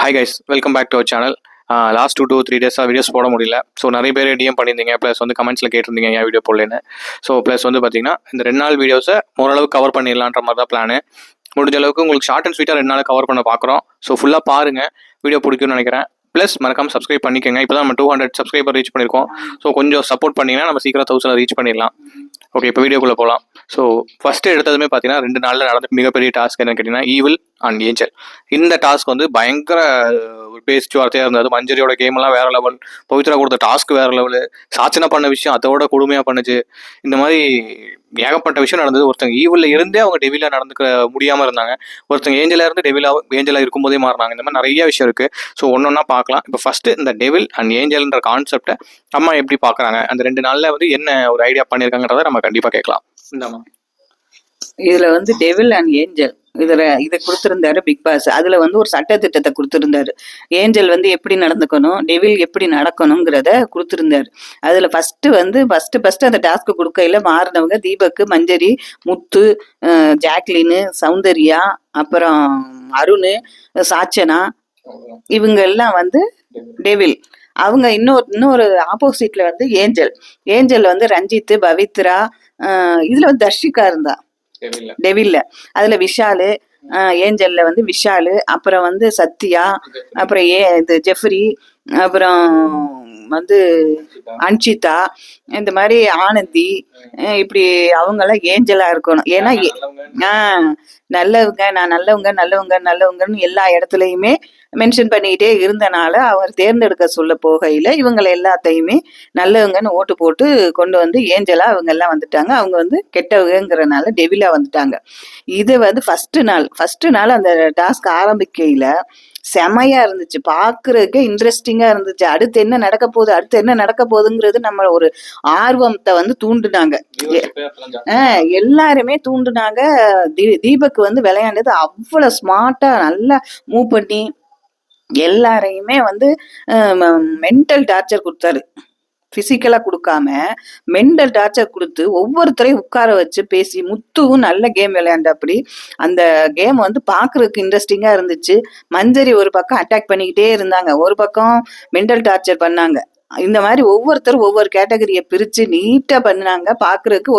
Hi guys, welcome back to our channel. Last 2 to 3 டேஸாக videos போட முடியல. So நிறைய பேர் டிஎம் பண்ணியிருந்தீங்க, ப்ளஸ் வந்து கமெண்ட்ஸில் கேட்டிருந்தீங்க ஏன் வீடியோ போடலன்னு. ஸோ ப்ளஸ் வந்து பார்த்தீங்கன்னா இந்த 2 நாள் வீடியோஸை ஓரளவு கவர் பண்ணிடலான்ற மாதிரி தான் பிளானு. முடிஞ்ச அளவுக்கு உங்களுக்கு ஷார்ட் அண்ட் ஸ்வீட்டாக 2 நாள் கவர் பண்ண பார்க்குறோம். ஸோ ஃபுல்லாக பாருங்கள், வீடியோ பிடிக்கும்னு நினைக்கிறேன். ப்ளஸ் மறக்காமல் சப்ஸ்கிரைப் பண்ணிக்கோங்க. இப்போ தான் நம்ம 200 சப்ஸ்கிரைபர் ரீச் பண்ணியிருக்கோம். ஸோ கொஞ்சம் சப்போர்ட் பண்ணிங்கன்னா நம்ம சீக்கிரம் 1000 ரீச் பண்ணிடலாம். ஓகே, இப்போ வீடியோக்குள்ளே போகலாம். ஸோ ஃபஸ்ட்டு எடுத்ததுமே பார்த்தீங்கன்னா 2 நாளில் நடந்த மிகப்பெரிய டாஸ்க் என்னன்னு கேட்டிங்கன்னா ஈவில் அண்ட் ஏஞ்சல். இந்த டாஸ்க் வந்து பயங்கர பேச்சுவார்த்தையாக இருந்தது. மஞ்சரியோட கேம்லாம் வேறு லெவல், பவித்ரா கொடுத்த டாஸ்க் வேறு லெவலு, சாச்சனா பண்ண விஷயம் அதோட கொடுமையாக பண்ணுச்சு. இந்த மாதிரி ஏகப்பட்ட விஷயம் நடந்தது. ஒருத்தங்க ஈவில் இருந்தே அவங்க டெவிலாக நடந்துக்க முடியாமல் இருந்தாங்க, ஒருத்தங்க ஏஞ்சலாக இருந்து ஏஞ்சலாக இருக்கும்போதே மாறினாங்க. இந்த மாதிரி நிறைய விஷயம் இருக்குது. ஸோ ஒன்று ஒன்றா பார்க்கலாம். இப்போ ஃபஸ்ட்டு இந்த டெவில் அண்ட் ஏஞ்சல்ன்ற கான்செப்டை அம்மா எப்படி பார்க்குறாங்க, அந்த 2 நாளில் வந்து என்ன ஒரு ஐடியா பண்ணியிருக்காங்கன்றதை நம்ம கண்டிப்பாக கேட்கலாம். இந்தாம்மா, இதுல வந்து டெவில் அண்ட் ஏஞ்சல் இதை கொடுத்திருந்தாரு பிக் பாஸ். அதுல வந்து ஒரு சட்ட திட்டத்தை கொடுத்திருந்தாரு. ஏஞ்சல் வந்து எப்படி நடந்துக்கணும், டெவில் எப்படி நடக்கணுங்கிறத கொடுத்திருந்தாரு. அதுல ஃபர்ஸ்ட் அந்த டாஸ்க் கொடுக்கையில மாறினவங்க தீபக், மஞ்சரி, முத்து, ஜாக்லின், சௌந்தர்யா, அப்புறம் அருண், சாச்சனா, இவங்க எல்லாம் வந்து டெவில். அவங்க இன்னொரு ஆப்போசிட்ல வந்து ஏஞ்சல் வந்து ரஞ்சித், பவித்ரா, இதுல வந்து தர்ஷிகா இருந்தா டெவில்ல. அதுல விஷாலு, ஏஞ்சல்ல வந்து விஷாலு, அப்புறம் வந்து சத்யா, அப்புறம் இது ஜெஃப்ரி, அப்புறம் வந்து அன்ஷிதா, இந்த மாதிரி ஆனந்தி, இப்படி அவங்கெல்லாம் ஏஞ்சலா இருக்கணும். ஏன்னா நான் நல்லவங்கன்னு எல்லா இடத்துலயுமே மென்ஷன் பண்ணிக்கிட்டே இருந்தனால அவர் தேர்ந்தெடுக்க சொல்ல போகையில இவங்களை எல்லாத்தையுமே நல்லவங்கன்னு ஓட்டு போட்டு கொண்டு வந்து ஏஞ்சலா அவங்க எல்லாம் வந்துட்டாங்க. அவங்க வந்து கெட்டவங்கிறனால டெவிலா வந்துட்டாங்க. இது வந்து ஃபர்ஸ்ட் நாள் அந்த டாஸ்க் ஆரம்பிக்கையில செமையா இருந்துச்சு, பாக்குறதுக்கே இன்ட்ரெஸ்டிங்கா இருந்துச்சு. அடுத்து என்ன நடக்க போகுதுங்கிறது நம்ம ஒரு ஆர்வத்தை வந்து தூண்டுனாங்க. எல்லாருமே தூண்டுனாங்க. தீபக் வந்து விளையாண்டது அவ்வளவு ஸ்மார்ட்டா நல்லா மூவ் பண்ணி எல்லாரையுமே வந்து மென்டல் டார்ச்சர் கொடுத்தாரு. பிசிக்கலா கொடுக்காம மென்டல் டார்ச்சர் கொடுத்து ஒவ்வொருத்தரையும் உட்கார வச்சு பேசி, முத்துவும் நல்ல கேம் விளையாண்டப்படி அந்த கேம் வந்து பாக்குறதுக்கு இன்ட்ரெஸ்டிங்கா இருந்துச்சு. மஞ்சரி ஒரு பக்கம் அட்டாக் பண்ணிக்கிட்டே இருந்தாங்க, ஒரு பக்கம் மென்டல் டார்ச்சர் பண்ணாங்க. இந்த மாதிரி ஒவ்வொருத்தரும் ஒவ்வொரு கேட்டகரியை பிரிச்சு நீட்டா பண்ணாங்க. பாக்குறதுக்கு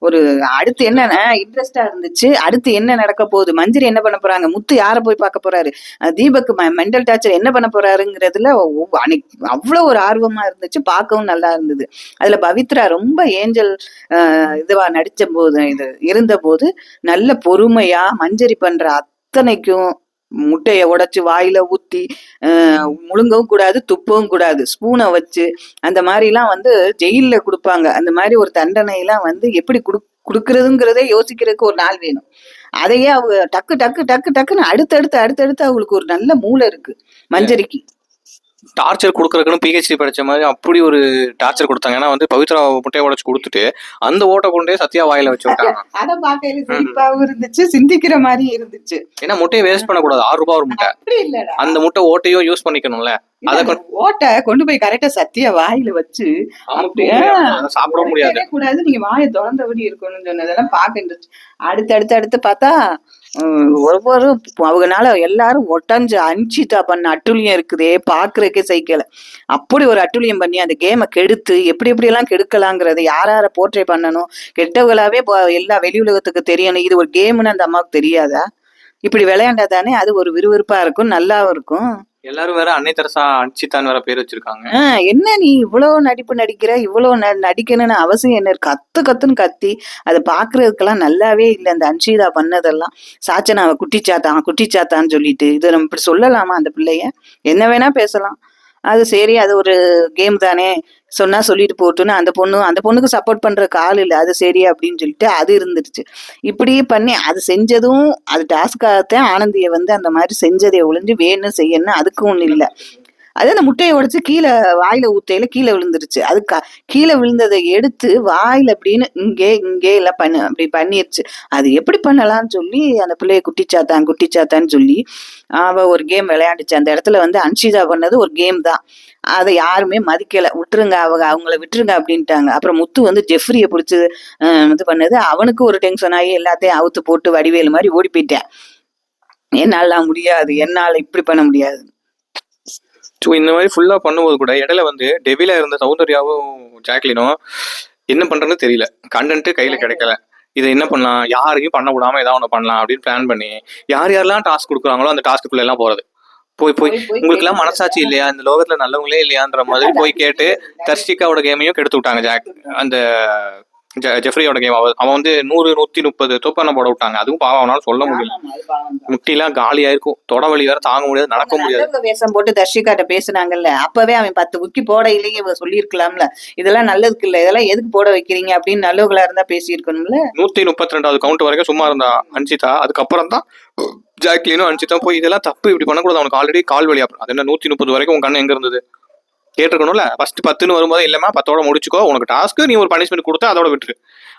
ஒரு அடுத்து என்ன இன்ட்ரெஸ்டா இருந்துச்சு. அடுத்து என்ன நடக்க போகுது, மஞ்சரி என்ன பண்ண போறாங்க, முத்து யாரை போய் பார்க்க போறாரு, தீபக் மென்டல் டார்ச்சர் என்ன பண்ண போறாருங்கிறதுல அவ்வளவு ஒரு ஆர்வமா இருந்துச்சு. பார்க்கவும் நல்லா இருந்தது. அதுல பவித்ரா ரொம்ப ஏஞ்சல் இதுவா இருந்த போது நல்ல பொறுமையா மஞ்சரி பண்ற அத்தனைக்கும் முட்டையை உடைச்சு வாயில ஊத்தி முழுங்கவும் கூடாது, துப்பவும் கூடாது, ஸ்பூனை வச்சு அந்த மாதிரிலாம் வந்து ஜெயில கொடுப்பாங்க. அந்த மாதிரி ஒரு தண்டனையெல்லாம் வந்து எப்படி கொடுக்கறதுங்கிறதே யோசிக்கிறதுக்கு ஒரு நாள் வேணும். அதையே அவங்க டக்குன்னு அடுத்தடுத்து அவங்களுக்கு ஒரு நல்ல மூளை இருக்கு மஞ்சரிக்கு. டார்ச்சர் கொடுக்கறதுக்குன்னு பிஹெச்டி படிச்ச மாதிரி அப்படி ஒரு டார்ச்சர் கொடுத்தாங்க. ஏன்னா வந்து பவித்ரா முட்டையை உடைச்சு கொடுத்துட்டு அந்த ஓட்டை கொண்டே சத்யா வாயில வச்சு விட்டாங்க. அதை பார்க்கல சிரிப்பாவும் இருந்துச்சு, சிந்திக்கிற மாதிரி இருந்துச்சு. ஏன்னா முட்டையை வேஸ்ட் பண்ணக்கூடாது, 6 ரூபாய் ஒரு முட்டை. அந்த முட்டை ஓட்டையும் யூஸ் பண்ணிக்கணும்ல, ஓட்டை கொண்டு போய் கரெக்டா சத்தியா வாயில வச்சு சாப்பிட கூடாது, நீங்க வாயை திறந்தபடி இருக்கணும்னு சொன்னதெல்லாம் பார்க்க. அடுத்து பார்த்தா ஒவ்வொரு அவங்கனால எல்லாரும் ஒட்டஞ்சு அன்ஷிதா பண்ண அட்டுழியம் இருக்குதே, பாக்குறதுக்கே சைக்கிள. அப்படி ஒரு அட்டுழியம் பண்ணி அந்த கேமை கெடுத்து எப்படி எல்லாம் கெடுக்கலாங்கிறத யார போர்ட்ரே பண்ணணும், கெட்டவங்களாவே எல்லா வெளி உலகத்துக்கு தெரியணும். இது ஒரு கேம்னு அந்த அம்மாவுக்கு தெரியாதா? இப்படி விளையாண்டாதானே அது ஒரு விறுவிறுப்பா இருக்கும், நல்லாவும் இருக்கும். எல்லாரும் வேற அன்னை தெரசா அன்ஷிதான் வேற பேர் வச்சிருக்காங்க. என்ன நீ இவ்வளவு நடிப்பு நடிக்கிற, இவ்வளவு நடிக்கணும்னு அவசியம் என்ன? கத்துன்னு கத்தி அதை பாக்குறதுக்கெல்லாம் நல்லாவே இல்லை அந்த அன்ஷிதா பண்ணதெல்லாம். சாச்சனாவை குட்டிச்சாத்தான்னு சொல்லிட்டு இதை நம்ம இப்படி சொல்லலாமா? அந்த பிள்ளைய என்ன வேணா பேசலாம், அது சரி, அது ஒரு கேம் தானே, சொன்னா சொல்லிட்டு போட்டுன்னு அந்த பொண்ணுக்கு சப்போர்ட் பண்ற ஆள் இல்லை, அது சரி அப்படின்னு சொல்லிட்டு அது இருந்துருச்சு. இப்படி பண்ணி அது செஞ்சதும் அது டாஸ்காகத்தான் ஆனந்தியை வந்து அந்த மாதிரி செஞ்சதை ஒளிஞ்சு வேணும் செய்யணும், அதுக்கும் ஒண்ணு இல்லை. அது அந்த முட்டையை உடைச்சு கீழே வாயில ஊத்தையில கீழே விழுந்துருச்சு. அது கீழே விழுந்ததை எடுத்து வாயில அப்படின்னு இங்கே எல்லாம் அப்படி பண்ணிருச்சு. அது எப்படி பண்ணலாம்னு சொல்லி அந்த பிள்ளைய குட்டிச்சாத்தான்னு சொல்லி அவ ஒரு கேம் விளையாண்டுச்சு. அந்த இடத்துல வந்து அன்ஷிதா பண்ணது ஒரு கேம் தான், அதை யாருமே மதிக்கல. விட்டுருங்க, அவங்கள விட்டுருங்க அப்படின்ட்டாங்க. அப்புறம் முத்து வந்து ஜெஃப்ரிய பிடிச்சி இது பண்ணது, அவனுக்கு ஒரு டென்ஷன் ஆகி எல்லாத்தையும் அவுத்து போட்டு வடிவேலு மாதிரி ஓடி போயிட்டேன். என்னால முடியாது, என்னால இப்படி பண்ண முடியாது. ஸோ இந்த மாதிரி ஃபுல்லாக பண்ணும்போது கூட இடையில வந்து டெவில இருந்த சௌந்தர்யாவும் ஜாக்லினும் என்ன பண்றதுன்னு தெரியல, கண்டென்ட் கையில கிடைக்கல. இதை என்ன பண்ணலாம், யாரையும் பண்ண விடாம ஏதாவது ஒன்று பண்ணலாம் அப்படின்னு பிளான் பண்ணி யார் யாரெல்லாம் டாஸ்க் கொடுக்குறாங்களோ அந்த டாஸ்க்குள்ள எல்லாம் போறது. போய் போய் உங்களுக்கு எல்லாம் மனசாட்சி இல்லையா, இந்த லோகத்துல நல்லவங்களே இல்லையான்ற மாதிரி போய் கேட்டு தர்ஷிகாவோட கேமையும் கெடுத்து விட்டாங்க. அந்த ஜெஃப்ரியோட கேம் அவன் வந்து 100-130 தூப்பான போட விட்டாங்க. அதுவும் பாவம் அவனால சொல்ல முடியல, முட்டிலாம் காலியா இருக்கும், தொட வலி வேற தாங்க முடியாது, நடக்க முடியாது. வேஷம் போட்டு தர்ஷிகாட்ட பேசுனாங்கல்ல, அப்பவே அவன் 10 முக்கி போட இல்லையே சொல்லியிருக்கலாம்ல, இதெல்லாம் நல்லதுக்கு இல்ல, இதெல்லாம் எதுக்கு போட வைக்கிறீங்க அப்படின்னு நல்லவங்களா இருந்தா பேசியிருக்கணும்ல. 132வது கவுண்ட் வரைக்கும் சும்மா இருந்தா அன்சிதா. அதுக்கப்புறம் தான் ஜாக்லினும் அன்சிதா போய் இதெல்லாம் தப்பு, இப்படி பண்ணக்கூடாது, அவனுக்கு ஆல்ரெடி கால் வலி. அது என்ன 130 வரைக்கும் உன் கண்ணு எங்க இருந்தது கேட்டிருக்கணும்ல. ஃபர்ஸ்ட் 10ன்னு வரும்போது இல்லமா 10ஓட முடிச்சுக்கோ, உனக்கு டாஸ்க்கு நீ ஒரு பனிஷ்மெண்ட் கொடுத்தா அதோட விட்டுரு.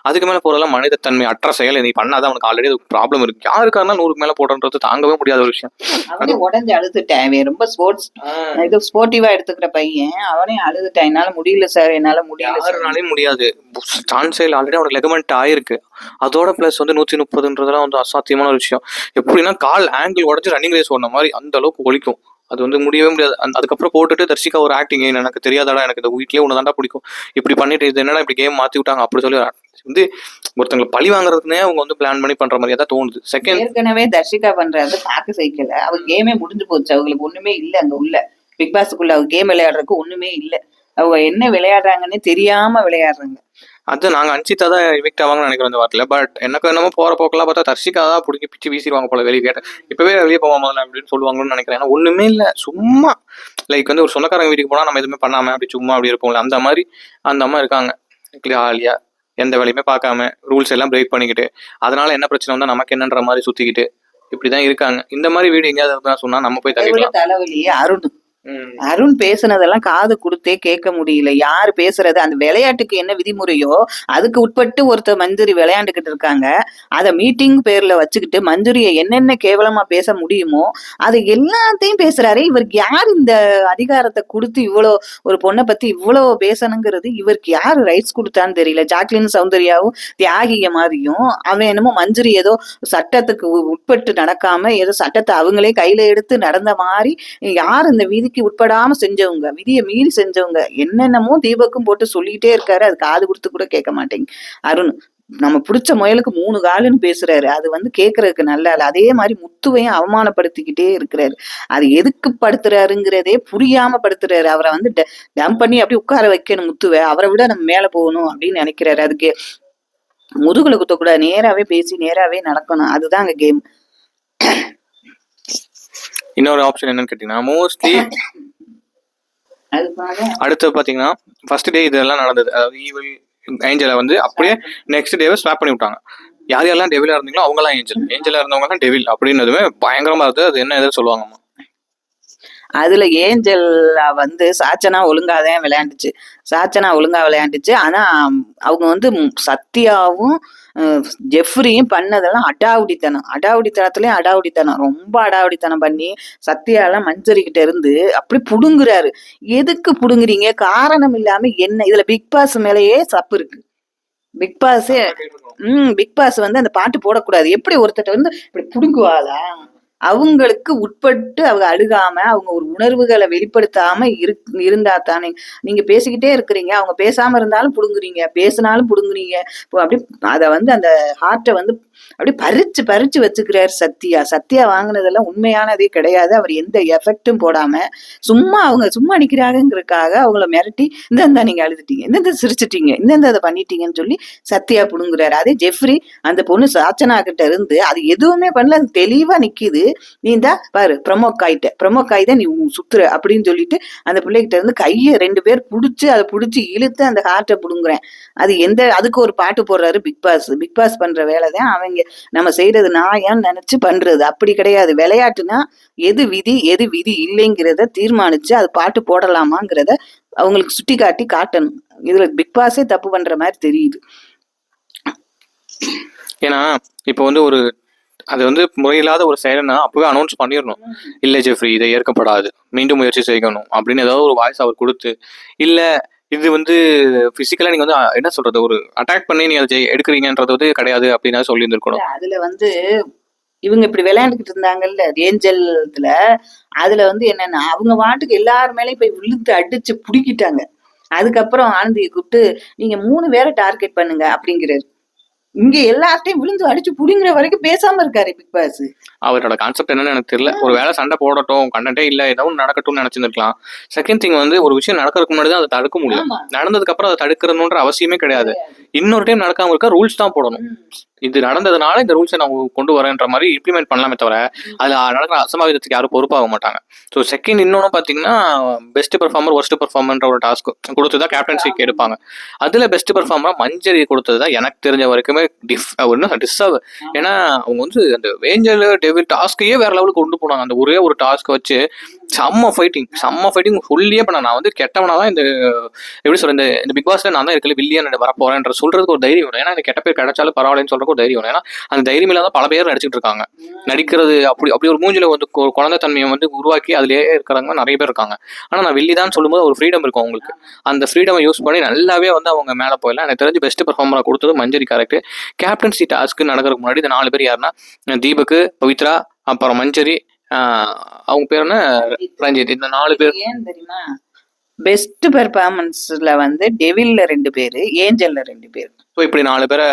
அதுக்கு மேல போறதெல்லாம் மனிதத்தன்மை அற்ற செயல். நீ பண்ணாதான் உனக்கு ஆல்ரெடி ப்ராப்ளம் இருக்கு. யாருக்காருனா 100க்கு மேல போடுறது தாங்கவே முடியாத ஒரு விஷயம். அவனே உடஞ்சு அழுதுட்டேன், ரொம்ப ஸ்போர்ட்டிவா எடுத்துக்கிற பையன், அவனே அழுதுட்டேன், என்னால முடியல சார், என்னால முடியல. யாருனாலே முடியாது, சான்ஸே இல்லை, ஆல்ரெடி அவனுக்கு லெகமெண்ட் ஆயிருக்கு. அதோட பிளஸ் வந்து 130ன்றதெல்லாம் வந்து அசாத்தியமான ஒரு விஷயம். எப்படின்னா கால் ஆங்கிள் உடச்சு ரன்னிங் ரேஸ் ஓடின மாதிரி அந்த அளவுக்கு ஒலிக்கும். அது வந்து முடியவே முடியாது. அதுக்கப்புறம் போட்டுட்டு தர்ஷிகா ஒரு ஆக்டிங், எனக்கு தெரியாதாடா, எனக்கு இந்த வீட்லயே ஒன்று தாண்டா பிடிக்கும், இப்படி பண்ணிட்டு இது என்னடா இப்படி கேம் மாற்றி விட்டாங்க அப்படி சொல்லி வந்து ஒருத்தங்களை பழி வாங்குறதுக்குனே அவங்க வந்து பிளான் பண்ணி பண்ற மாதிரியா தான் தோணுது. செகண்ட் ஏற்கனவே தர்ஷிகா பண்றது பார்க்க சைக்கிள், அவங்க கேமே முடிஞ்சு போச்சு, அவங்களுக்கு ஒண்ணுமே இல்லை அங்க உள்ள பிக் பாஸ்க்குள்ள. அவங்க கேம் விளையாடுறதுக்கு ஒண்ணுமே இல்லை, அவங்க என்ன விளையாடுறாங்கன்னு தெரியாம விளையாடுறாங்க. அது நாங்க அன்சிதா தான் எவிக்ட் ஆவாங்கன்னு நினைக்கிறோம் இந்த வாரத்தில். பட் எனக்கு என்னமோ போற போக்கெல்லாம் பார்த்தா தர்ஷிகா தான் பிடிச்சி பிச்சு வீசிடுவாங்க போல. வெளியே கேட்டேன், இப்பவே வெளியே போவாங்க அப்படின்னு சொல்லுவாங்கன்னு நினைக்கிறேன். ஏன்னா ஒண்ணுமே இல்லை, சும்மா லைக் வந்து ஒரு சொந்தக்காரங்க வீட்டுக்கு போனா நம்ம எதுவுமே பண்ணாம அப்படி சும்மா அப்படி இருப்போம்ல, அந்த மாதிரி அந்த அம்மா இருக்காங்க. ஜாலியா எந்த வேலையுமே பார்க்காம ரூல்ஸ் எல்லாம் பிரேக் பண்ணிக்கிட்டு, அதனால என்ன பிரச்சனை வந்தா நமக்கு என்னன்ற மாதிரி சுத்திக்கிட்டு இப்படிதான் இருக்காங்க. இந்த மாதிரி வீடு எங்கேயாவது இருந்தா சொன்னா நம்ம போய் தவிக்கலாம். தலைவலி அருண் பேசுனதெல்லாம் காது கொடுத்தே கேட்க முடியல. யாரு பேசுறது, அந்த விளையாட்டுக்கு என்ன விதிமுறையோ அதுக்கு உட்பட்டு ஒருத்தர் மஞ்சுரி விளையாண்டுகிட்டு இருக்காங்க. அதை மீட்டிங் பேர்ல வச்சுக்கிட்டு மஞ்சுரியை என்னென்ன கேவலமா பேச முடியுமோ அது எல்லாத்தையும் பேசுறாரு. இவருக்கு யார் இந்த அதிகாரத்தை கொடுத்து இவ்வளோ ஒரு பொண்ணை பத்தி இவ்வளவு பேசணுங்கிறது, இவருக்கு யாரு ரைட்ஸ் கொடுத்தான்னு தெரியல. ஜாக்லின் சௌந்தர்யாவும் தியாகிய மாதிரியும், அவன் என்னமோ மஞ்சுரி ஏதோ சட்டத்துக்கு உட்பட்டு நடக்காம ஏதோ சட்டத்தை அவங்களே கையில எடுத்து நடந்த மாதிரி. யார் இந்த விதிக்கு உட்படாம செஞ்சவங்க, விதியை மீறி செஞ்சவங்க, என்னென்னமோ தீபக்கும் போட்டு சொல்லிட்டே இருக்காரு. அது காது கொடுத்து கூட கேட்க மாட்டேங்க அருண். நம்ம பிடிச்ச முயலுக்கு 3 காலுன்னு பேசுறாரு, அது வந்து கேட்கறதுக்கு நல்லா இல்லை. அதே மாதிரி முத்துவையும் அவமானப்படுத்திக்கிட்டே இருக்கிறாரு. அது எதுக்கு படுத்துறாருங்கிறதே புரியாம படுத்துறாரு. அவரை வந்து டம்ப் பண்ணி அப்படி உட்கார வைக்கணும் முத்துவை, அவரை விட நம்ம மேல போகணும் அப்படின்னு நினைக்கிறாரு. அதுக்கு முதுகுல குத்தக்கூடாது, நேராவே பேசி நேராவே நடக்கணும், அதுதான் அங்க கேம். இன்னொரு ஆப்ஷன் என்னன்னு கேட்டீங்கன்னா, மோஸ்ட்லி அடுத்து பாத்தீங்கன்னா ஃபர்ஸ்ட் டே இதெல்லாம் நடந்தது. அதாவது ஈவில் ஏஞ்சலை வந்து அப்படியே நெக்ஸ்ட் டேவை ஸ்வாப் பண்ணி விட்டாங்க. யார் யாரெல்லாம் டெவிலா இருந்தீங்களோ அவங்க எல்லாம் ஏஞ்சலா இருந்தவங்க எல்லாம் டெவில் அப்படின்னதுமே பயங்கரமா இருந்தது. அது என்ன எதுவும் சொல்லுவாங்கம்மா. அதுல ஏஞ்சல் வந்து சாச்சனா ஒழுங்காதான் விளையாண்டுச்சு. ஆனா அவங்க வந்து சத்யாவும் ஜெஃப்ரியும் பண்ணதெல்லாம் அடாவடித்தனத்துலயும் அடாவடித்தனம், ரொம்ப அடாவடித்தனம் பண்ணி சத்யாலாம் மஞ்சரிக்கிட்ட இருந்து அப்படி புடுங்குறாரு. எதுக்கு புடுங்குறீங்க, காரணம் இல்லாம என்ன? இதுல பிக் பாஸ் மேலேயே தப்பு இருக்கு. பிக் பாஸ் வந்து அந்த பாட்டு போடக்கூடாது. எப்படி ஒருத்தட்ட வந்து இப்படி புடுங்குவாளா? அவங்களுக்கு உட்பட்டு அவங்க அழுகாம அவங்க ஒரு உணர்வுகளை வெளிப்படுத்தாம இருந்தா தானே. நீங்க பேசிக்கிட்டே இருக்கிறீங்க, அவங்க பேசாம இருந்தாலும் புடுங்குறீங்க, பேசினாலும் புடுங்குறீங்க. அப்படி அத வந்து அந்த ஹார்ட்டை வந்து அப்படி பறிச்சு வச்சுக்கிறாரு சத்யா வாங்கினதெல்லாம் உண்மையானதே கிடையாது. அவர் எந்த எஃபெக்டும் போடாம அவங்க சும்மா நிக்கிறாங்கிறதுக்காக அவங்கள மிரட்டி, இந்தா நீங்க அழுதுட்டீங்க, இந்த சிரிச்சிட்டீங்க, இந்த அதை பண்ணிட்டீங்கன்னு சொல்லி சத்யா புடுங்குறாரு. அதே ஜெஃப்ரி அந்த பொண்ணு சாச்சனா கிட்ட இருந்து அது எதுவுமே பண்ணல, அது தெளிவா நிக்குது. நீ இந்தா பாரு பிரமோக்காய் நீ சுத்துற அப்படின்னு சொல்லிட்டு அந்த பிள்ளைகிட்ட இருந்து கையை 2 பேர் அதை பிடிச்சி இழுத்து அந்த ஹார்ட்டை புடுங்குறேன். அது அதுக்கு ஒரு பாட்டு போடுறாரு பிக் பாஸ் பண்ற வேலைதான். அவங்க நம்ம செய்யறது நாயான்னு நினைச்சு பண்றது, அப்படி கிடையாது. விளையாட்டுனா எது விதி இல்லைங்கிறத தீர்மானிச்சு அது பாட்டு போடலாமாங்கிறத அவங்களுக்கு சுட்டி காட்டணும். இதுல பிக் பாஸே தப்பு பண்ற மாதிரி தெரியுது. ஏன்னா இப்போ வந்து அது வந்து முறையில்லாத ஒரு செயல்னா அப்பவே அனௌன்ஸ் பண்ணிடணும். இல்லை ஜெஃப்ரி இதை ஏற்கப்படாது, மீண்டும் முயற்சி செய்யணும் அப்படின்னு ஏதாவது ஒரு வாய்ஸ் அவர் கொடுத்து, இல்லை இது வந்து பிசிக்கலா நீங்க வந்து என்ன சொல்றது ஒரு அட்டாக் பண்ணி நீங்க அதை எடுக்கிறீங்கன்றது வந்து கிடையாது அப்படின்னு சொல்லி இருந்திருக்கணும். அதுல வந்து இவங்க இப்படி விளையாண்டுக்கிட்டு இருந்தாங்கல்ல ஏஞ்சல்ல, அதுல வந்து என்னன்னா அவங்க வாட்டுக்கு எல்லார் மேலயும் போய் விழுத்து அடிச்சு புடிக்கிட்டாங்க. அதுக்கப்புறம் ஆனந்தியை கூப்பிட்டு நீங்க 3 பேரை டார்கெட் பண்ணுங்க அப்படிங்கிறாரு. இங்க எல்லார்ட்டையும் விழுந்து அடிச்சு புடிங்கிற வரைக்கும் பேசாம இருக்காரு பிக் பாஸ். அவரோட கான்செப்ட் என்னன்னு எனக்கு தெரியல. ஒரு வேளை சண்டை போடட்டும், கண்டென்ட்டே இல்ல, ஏதோ ஒன்று நடக்கட்டும்னு நினைச்சிருக்கலாம். செகண்ட் திங் வந்து ஒரு விஷயம் நடக்கிறதுக்கு முன்னாடி தான் அதை தடுக்க முடியும். ஆமா. நடந்ததுக்கு அப்புறம் அதை தடுக்கணுன்ற அவசியமே கிடையாது. இன்னொரு டைம் நடக்காம இருக்க ரூல்ஸ் தான் போடணும். இது நடந்ததுனால இந்த ரூல்ஸை நான் கொண்டு வரேன்ற மாதிரி இம்ப்ளிமெண்ட் பண்ணலாமே தவிர அதில் நடக்கிற அசம்பாவிதத்துக்கு யாரும் பொறுப்பாக மாட்டாங்க. ஸோ செகண்ட் இன்னொன்று பார்த்தீங்கன்னா பெஸ்ட் பெர்ஃபார்மர் ஒர்ஸ்ட் பெர்ஃபார்மர்ன்ற ஒரு டாஸ்க் கொடுத்து தான் கேப்டன்சிக்கு எடுப்பாங்க. அதில் பெஸ்ட் பெர்ஃபார்மராக மஞ்சரி கொடுத்தது தான் எனக்கு தெரிஞ்ச வரைக்குமே டிஸ்டர்வ். ஏன்னா அவங்க வந்து அந்த வேஞ்சல் டெவில் டாஸ்கையே வேற லெவலுக்கு கொண்டு போனாங்க. அந்த ஒரே ஒரு டாஸ்க் வச்சு செம்ம ஃபைட்டிங் சொல்லியே பண்ண. நான் வந்து கெட்டவனா தான் இந்த எப்படி சொல்ற இந்த பிக் பாஸ்ல நான் தான் இருக்கல வில்லியன் வரப்போறேன்ற சொல்றதுக்கு ஒரு தைரியம் வேணும். ஏன்னா எனக்கு கெட்ட பேர் கிடைச்சாலும் பரவாயில்லன்னு சொல்றதுக்கு ஒரு தைரியம் வேணும். ஏன்னா அந்த தைரியம் இல்லாத பல பேர் நடிச்சிட்டு இருக்காங்க. நடிக்கிறது அப்படி ஒரு மூஞ்சில வந்து ஒரு குழந்தை தன்மையை வந்து உருவாக்கி அதுலயே இருக்கிறவங்க நிறைய பேர் இருக்காங்க. ஆனா நான் வில்லி தான் சொல்லும்போது ஒரு ஃப்ரீடம் இருக்கும் அவங்களுக்கு. அந்த ஃப்ரீடம் யூஸ் பண்ணி நல்லாவே வந்து அவங்க மேல போயிடலாம். எனக்கு தெரிஞ்சு பெஸ்ட் பெர்ஃபார்மரா கொடுத்தது மஞ்சரி கேரக்டர். கேப்டன்சி டாஸ்க்கு நடக்கிறதுக்கு முன்னாடி இந்த 4 பேர் யாருன்னா தீபக், பவித்ரா, அப்புறம் மஞ்சரி, அவங்க பேர் என்ன ரஞ்சித். இந்த 4 பேர் ஏன் தெரியுமா பெஸ்ட் பெர்ஃபார்மன்ஸ்ல வந்து டெவில்ல 2 பேரு, ஏஞ்சல்ல 2 பேரு. ஸோ இப்படி 4 பேரை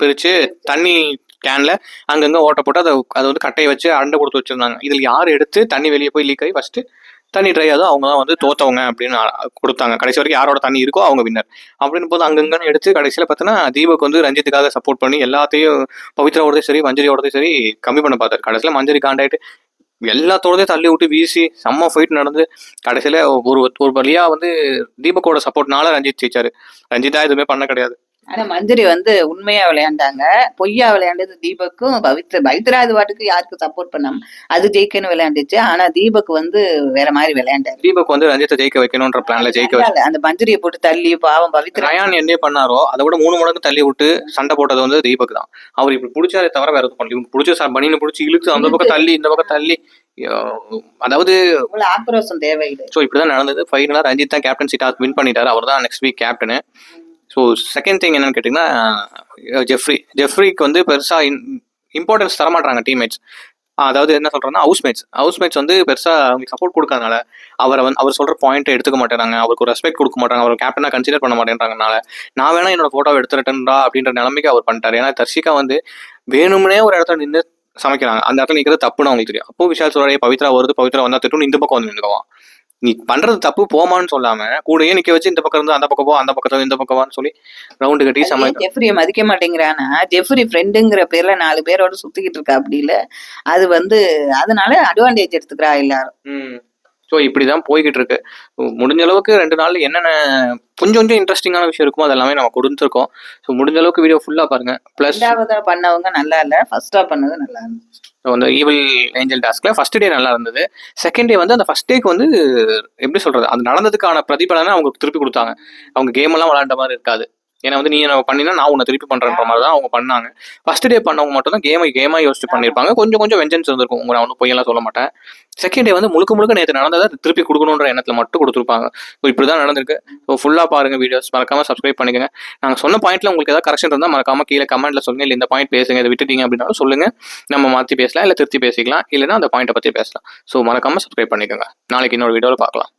பிரிச்சு தண்ணி கேன்ல அங்கங்க ஓட்ட போட்டு அதை வந்து கட்டையை வச்சு அண்டை கொடுத்து வச்சிருந்தாங்க. இதுல யார் எடுத்து தண்ணி வெளியே போய் லீக் ஆகி ஃபர்ஸ்ட் தண்ணி ட்ரை ஆகுதோ அவங்க தான் வந்து தோத்தவங்க அப்படின்னு கொடுத்தாங்க. கடைசி வரைக்கும் யாரோட தண்ணி இருக்கோ அவங்க வின்னர் அப்படின்னு போது அங்கங்கன்னு எடுத்து கடைசியில் பார்த்தோன்னா தீபக் வந்து ரஞ்சித்துக்காக சப்போர்ட் பண்ணி எல்லாத்தையும் பவித்ராவோடதையும் சரி மஞ்சரியோடதையும் சரி கம்மி பண்ண பார்த்தாரு. கடைசியில் மஞ்சரி காண்டாயிட்டு எல்லாத்தோடதையும் தள்ளி விட்டு வீசி செம்ம ஃபைட் நடந்து கடைசியில் ஒரு வழியா வந்து தீபக்கோட சப்போர்ட்னால ரஞ்சித் ஜெயிச்சாரு. ரஞ்சித்தா எதுவுமே பண்ண கிடையாது. ஆனா மஞ்சரி வந்து உண்மையா விளையாண்டாங்க. பொய்யா விளையாண்டது தீபக்கும் பவித்ரா இது பாட்டுக்கு யாருக்கு சப்போர்ட் பண்ணாம அது ஜெயிக்கணும் விளையாண்டுச்சு. ஆனா தீபக் வந்து வேற மாதிரி விளையாண்டாரு. தீபக் வந்து ரஞ்சித்தை ஜெயிக்க வைக்கணும்ன்ற பிளான்ல ஜெயிக்க வச்சு அந்த மஞ்சரியை போட்டு தள்ளி பாவம் பவித்ரா ரயான் என்ன பண்ணாரோ அதை விட 3 மடங்கு தள்ளி விட்டு சண்டை போட்டது வந்து தீபக் தான். அவர் இப்படி பிடிச்சாலே தவிர வேற எதுவும் பண்ணல. இவங்க பிடிச்ச பனின்னு பிடிச்சி இழுத்து அந்த பக்கம் தள்ளி இந்த பக்கம் தள்ளி அதாவது ஆக்ரோஷம் தேவையில்லை. ஸோ இப்படிதான் நடந்தது. ஃபைனலா ரஞ்சித் தான் கேப்டன்சி டாஸ்க் வின் பண்ணிட்டாரு. அவர் தான் next week captain. So second thing என்னன்னு கேட்டிங்கன்னா ஜெஃப்ரிக்கு வந்து பெருசாக இம்பார்ட்டன்ஸ் தரமாட்டாங்க டீம்மேட்ஸ். அதாவது என்ன சொல்கிறேன்னா ஹவுஸ்மேட்ஸ் வந்து பெருசாக அவங்களுக்கு சப்போர்ட் கொடுக்காதனால அவர் சொல்கிற பாயிண்ட்டை எடுத்துக்க மாட்டேறாங்க. அவருக்கு ஒரு ரெஸ்பெக்ட் கொடுக்க மாட்டாங்க. அவர் கேப்டனாக கன்சிடர் பண்ண மாட்டேன்றாங்கனால நான் வேணா என்னோட ஃபோட்டோவை எடுத்துட்டேன்டா அப்படின்ற நிலைமைக்கு அவர் பண்ணிட்டார். ஏன்னா தர்ஷிகா வந்து வேணும்னே ஒரு இடத்துல நின்று சமைக்கிறாங்க. அந்த இடத்துல நிற்கிறது தப்புன்னு அவங்களுக்கு தெரியும். அப்போ விஷால் சொல்றாரு பவித்ரா வந்தா திட்டுன்னு இந்த பக்கம் வந்து நின்றுக்குவான். நீ பண்றது தப்பு போமான்னு சொல்லாம கூடயே நிக்க வச்சு இந்த பக்கம் இருந்து அந்த பக்கம் போ, அந்த பக்கத்துல இந்த பக்கமான்னு சொல்லி ரவுண்டு கட்டி ஜெஃப்ரியை மதிக்க மாட்டேங்கிறானா. ஜெஃப்ரி ஃப்ரெண்டுங்கிற பேர்ல 4 பேரோட சுத்திக்கிட்டு இருக்கா. அப்படி இல்ல அது வந்து அதனால அட்வான்டேஜ் எடுத்துக்கிறா எல்லாரும். ஸோ இப்படிதான் போய்கிட்டு இருக்கு. முடிஞ்ச அளவுக்கு 2 நாள் என்னென்ன கொஞ்சம் இன்ட்ரெஸ்டிங்கான விஷயம் இருக்குமோ அதெல்லாமே நம்ம கொடுத்துருக்கோம். ஸோ முடிஞ்ச அளவுக்கு வீடியோ ஃபுல்லா பாருங்க. பிளஸ் பண்ணவங்க நல்லா இல்ல, ஃபர்ஸ்டா பண்ணது நல்லா இருந்துச்சு. அந்த ஈவில் ஏஞ்சல் டாஸ்க்ல ஃபர்ஸ்ட் டே நல்லா இருந்தது. செகண்ட் டே வந்து அந்த ஃபர்ஸ்ட் டேக்கு வந்து எப்படி சொல்றது அது நடந்ததுக்கான பிரதிபலனை அவங்க திருப்பி கொடுத்தாங்க. அவங்க கேம் எல்லாம் விளையாண்ட மாதிரி இருக்காது. ஏன்னா வந்து நீ என்ன பண்ணினா நான் உன்னை திருப்பி பண்றேன்ற மாதிரி தான் அவங்க பண்ணாங்க. ஃபர்ஸ்ட் டே பண்ணவங்க மட்டும் தான் கேமா யோசிச்சு பண்ணியிருப்பாங்க. கொஞ்சம் வெஞ்சன்ஸ் இருந்திருக்கும். உங்களை ஒன்றும் பொய்யெல்லாம் சொல்ல மாட்டேன். செகண்ட் டே வந்து முழுக்க நேற்று நடந்ததை திருப்பி கொடுக்கணுன்ற எண்ணத்துல மட்டும் கொடுத்துருப்பாங்க. ஸோ இப்படிதான் நடந்திருக்கு. ஸோ ஃபுல்லா பாருங்க வீடியோஸ், மறக்காம சப்ஸ்கிரைப் பண்ணிக்கங்க. நாங்கள் சொன்ன பாயிண்ட்ல உங்களுக்கு ஏதாவது கரெக்ஷன் இருந்தால் மறக்காம கீழே கமெண்ட்ல சொல்லுங்க. இல்லை இந்த பாயிண்ட் பேசுங்க, இதை விட்டுட்டீங்க அப்படின்னாலும் சொல்லுங்க. நம்ம மாற்றி பேசலாம், இல்லை திருத்தி பேசிக்கலாம், இல்லைன்னா அந்த பாயிண்ட்டை பற்றி பேசலாம். ஸோ மறக்காம சப்ஸ்கிரைப் பண்ணிக்கோங்க. நாளைக்கு இன்னொரு வீடியோவில் பார்க்கலாம்.